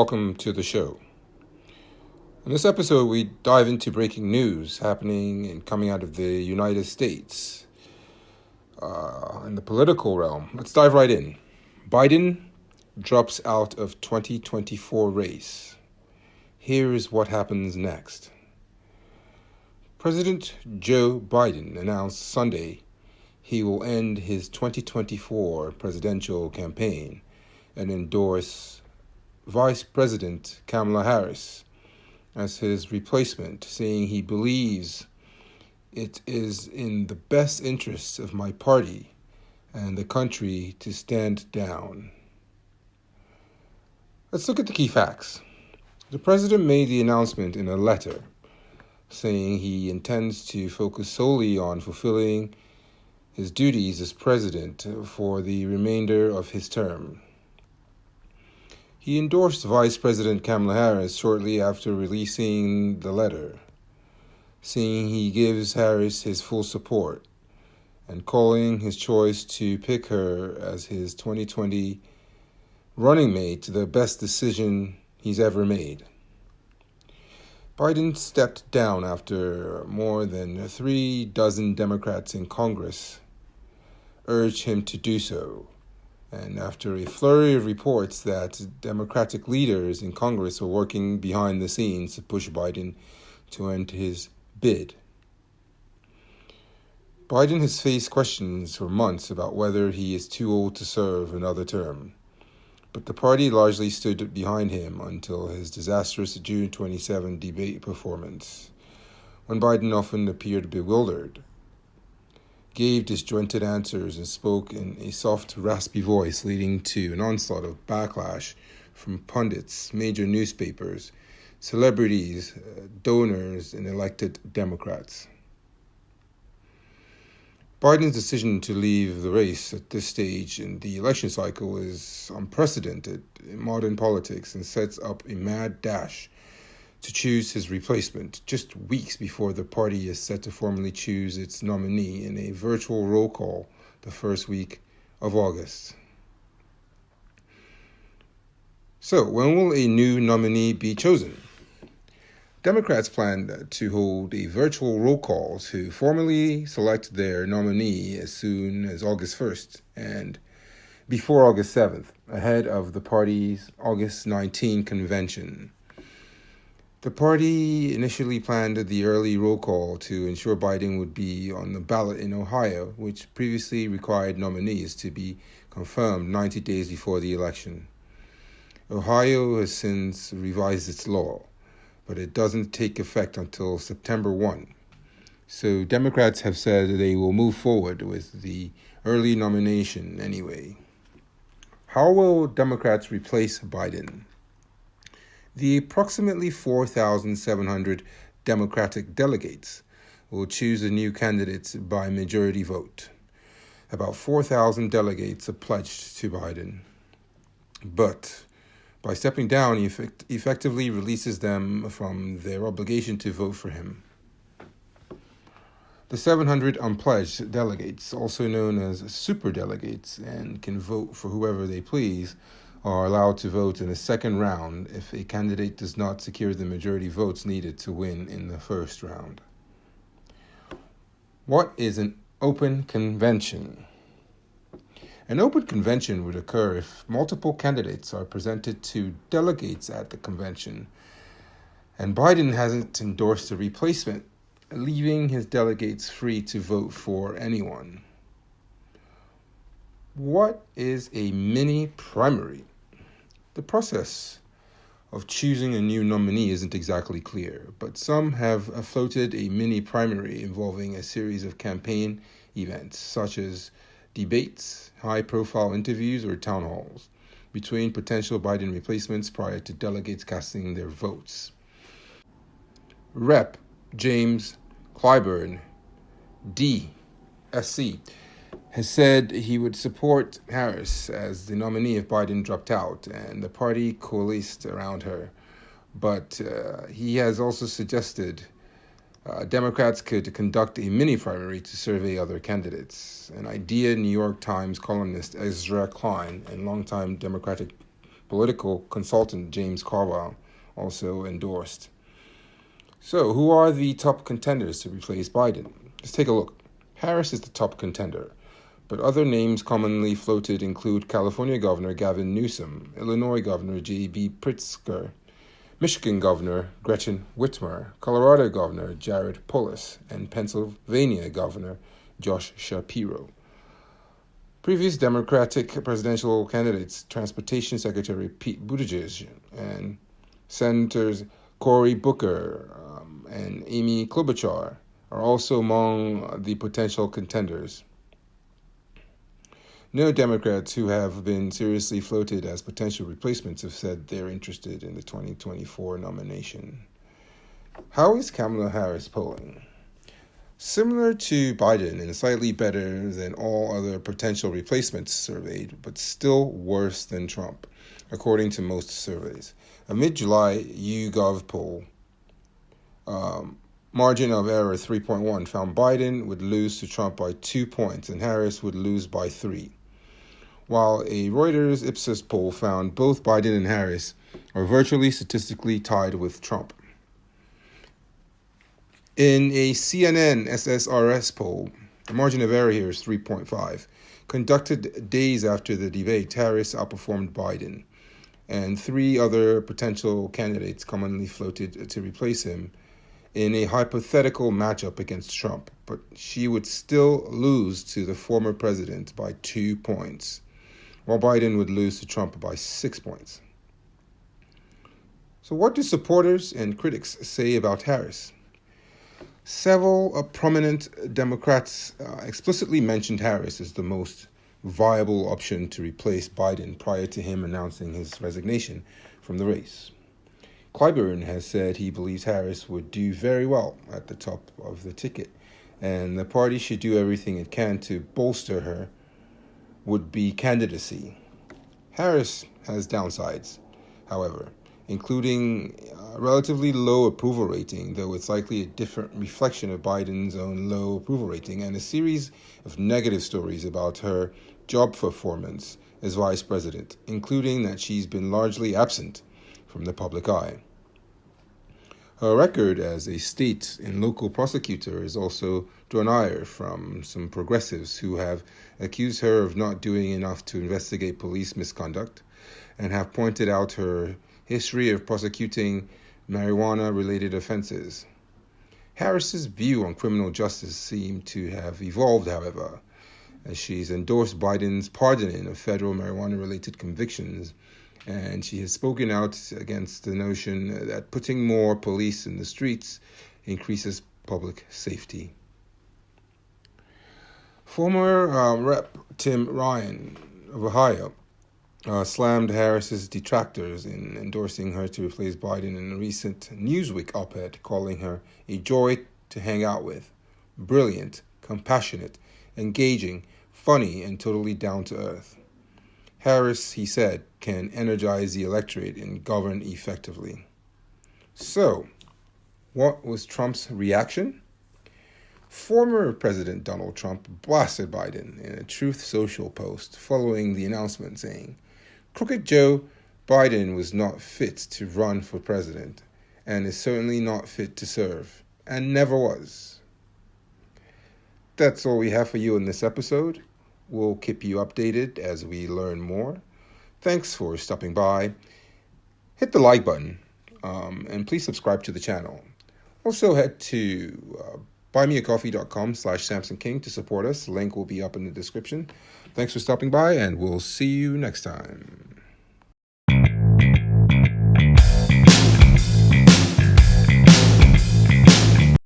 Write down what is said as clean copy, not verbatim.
welcome to the show. In this episode, we dive into breaking news happening and coming out of the United States. In the political realm, let's dive right in. Biden drops out of 2024 race. Here is what happens next. President Joe Biden announced Sunday he will end his 2024 presidential campaign and endorse Vice President Kamala Harris as his replacement, saying he believes it is in the best interests of my party and the country to stand down. Let's look at the key facts. The president made the announcement in a letter saying he intends to focus solely on fulfilling his duties as president for the remainder of his term. He endorsed Vice President Kamala Harris shortly after releasing the letter, saying he gives Harris his full support and calling his choice to pick her as his 2020 running mate the best decision he's ever made. Biden stepped down after more than 36 Democrats in Congress urged him to do so, and after a flurry of reports that Democratic leaders in Congress were working behind the scenes to push Biden to end his bid. Biden has faced questions for months about whether he is too old to serve another term, but the party largely stood behind him until his disastrous June 27 debate performance, when Biden often appeared bewildered, gave disjointed answers, and spoke in a soft, raspy voice, leading to an onslaught of backlash from pundits, major newspapers, celebrities, donors, and elected Democrats. Biden's decision to leave the race at this stage in the election cycle is unprecedented in modern politics and sets up a mad dash to choose his replacement just weeks before the party is set to formally choose its nominee in a virtual roll call the first week of August. So, when will a new nominee be chosen? Democrats plan to hold a virtual roll call to formally select their nominee as soon as August 1st and before August 7th, ahead of the party's August 19 convention. The party initially planned the early roll call to ensure Biden would be on the ballot in Ohio, which previously required nominees to be confirmed 90 days before the election. Ohio has since revised its law, but it doesn't take effect until September 1. So Democrats have said they will move forward with the early nomination anyway. How will Democrats replace Biden? The approximately 4,700 Democratic delegates will choose a new candidate by majority vote. About 4,000 delegates are pledged to Biden, but by stepping down, he effectively releases them from their obligation to vote for him. The 700 unpledged delegates, also known as superdelegates and can vote for whoever they please, are allowed to vote in a second round if a candidate does not secure the majority votes needed to win in the first round. What is an open convention? An open convention would occur if multiple candidates are presented to delegates at the convention, and Biden hasn't endorsed a replacement, leaving his delegates free to vote for anyone. What is a mini primary? The process of choosing a new nominee isn't exactly clear, but some have floated a mini primary involving a series of campaign events, such as debates, high-profile interviews, or town halls, between potential Biden replacements prior to delegates casting their votes. Rep. James Clyburn, D.Sc., has said he would support Harris as the nominee if Biden dropped out and the party coalesced around her. But he has also suggested Democrats could conduct a mini-primary to survey other candidates, an idea New York Times columnist Ezra Klein and longtime Democratic political consultant James Carville also endorsed. So, who are the top contenders to replace Biden? Let's take a look. Harris is the top contender, but other names commonly floated include California Governor Gavin Newsom, Illinois Governor J.B. Pritzker, Michigan Governor Gretchen Whitmer, Colorado Governor Jared Polis, and Pennsylvania Governor Josh Shapiro. Previous Democratic presidential candidates, Transportation Secretary Pete Buttigieg and Senators Cory Booker and Amy Klobuchar are also among the potential contenders. No Democrats who have been seriously floated as potential replacements have said they're interested in the 2024 nomination. How is Kamala Harris polling? Similar to Biden and slightly better than all other potential replacements surveyed, but still worse than Trump, according to most surveys. A mid-July YouGov poll, margin of error 3.1, found Biden would lose to Trump by 2 points and Harris would lose by 3. While a Reuters Ipsos poll found both Biden and Harris are virtually statistically tied with Trump. In a CNN SSRS poll, the margin of error here is 3.5. Conducted days after the debate, Harris outperformed Biden, and 3 other potential candidates commonly floated to replace him in a hypothetical matchup against Trump, but she would still lose to the former president by 2 points, while Biden would lose to Trump by 6 points. So what do supporters and critics say about Harris? Several prominent Democrats explicitly mentioned Harris as the most viable option to replace Biden prior to him announcing his resignation from the race. Clyburn has said he believes Harris would do very well at the top of the ticket, and the party should do everything it can to bolster her would-be candidacy. Harris has downsides, however, including a relatively low approval rating, though it's likely a different reflection of Biden's own low approval rating, and a series of negative stories about her job performance as vice president, including that she's been largely absent from the public eye. Her record as a state and local prosecutor has also drawn ire from some progressives who have accused her of not doing enough to investigate police misconduct and have pointed out her history of prosecuting marijuana-related offenses. Harris's view on criminal justice seemed to have evolved, however, as she's endorsed Biden's pardoning of federal marijuana-related convictions, and she has spoken out against the notion that putting more police in the streets increases public safety. Former Rep. Tim Ryan of Ohio slammed Harris's detractors in endorsing her to replace Biden in a recent Newsweek op-ed, calling her a joy to hang out with, brilliant, compassionate, engaging, funny, and totally down-to-earth. Harris, he said, can energize the electorate and govern effectively. So, what was Trump's reaction? Former President Donald Trump blasted Biden in a Truth Social post following the announcement, saying, "Crooked Joe Biden was not fit to run for president and is certainly not fit to serve, and never was." That's all we have for you in this episode. We'll keep you updated as we learn more. Thanks for stopping by. Hit the like button and please subscribe to the channel. Also head to buymeacoffee.com/Samson King to support us. Link will be up in the description. Thanks for stopping by and we'll see you next time.